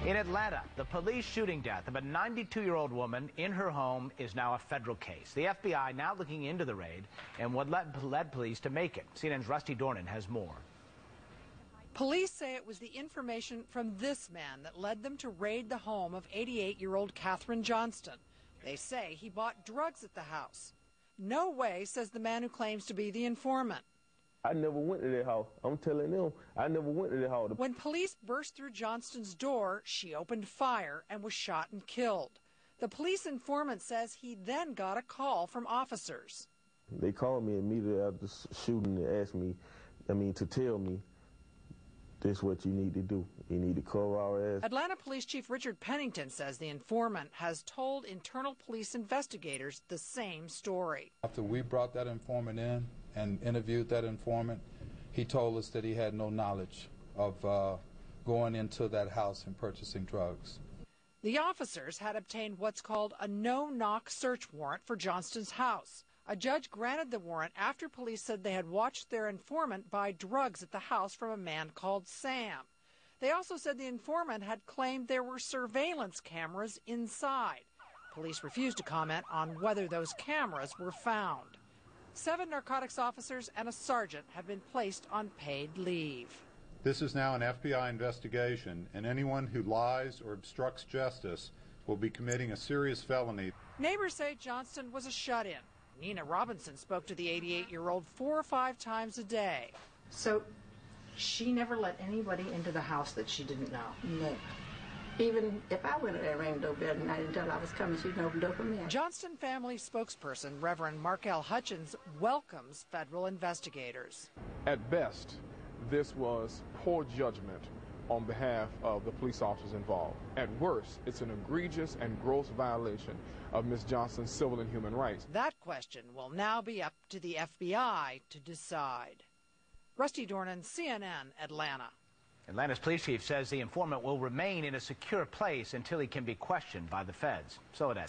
In Atlanta, the police shooting death of a 92-year-old woman in her home is now a federal case. The FBI now looking into the raid and what led police to make it. CNN's Rusty Dornan has more. Police say it was the information from this man that led them to raid the home of 88-year-old Catherine Johnston. They say he bought drugs at the house. No way, says the man who claims to be the informant. I never went to that house. I'm telling them, I never went to that house. When police burst through Johnston's door, she opened fire and was shot and killed. The police informant says he then got a call from officers. They called me immediately after the shooting and asked me, to tell me, this is what you need to do. You need to cover our ass. Atlanta Police Chief Richard Pennington says the informant has told internal police investigators the same story. After we brought that informant in and interviewed that informant, he told us that he had no knowledge of going into that house and purchasing drugs. The officers had obtained what's called a no-knock search warrant for Johnston's house. A judge granted the warrant after police said they had watched their informant buy drugs at the house from a man called Sam. They also said the informant had claimed there were surveillance cameras inside. Police refused to comment on whether those cameras were found. 7 narcotics officers and a sergeant have been placed on paid leave. This is now an FBI investigation, and anyone who lies or obstructs justice will be committing a serious felony. Neighbors say Johnston was a shut-in. Nina Robinson spoke to the 88-year-old 4 or 5 times a day. So she never let anybody into the house that she didn't know? Never. Even if I went to that ring doorbell and I didn't tell I was coming, she'd open the door for me. Johnston family spokesperson Reverend Markel Hutchins welcomes federal investigators. At best, this was poor judgment on behalf of the police officers involved. At worst, it's an egregious and gross violation of Ms. Johnston's civil and human rights. That question will now be up to the FBI to decide. Rusty Dornan, CNN, Atlanta. Atlanta's police chief says the informant will remain in a secure place until he can be questioned by the feds. Soledad.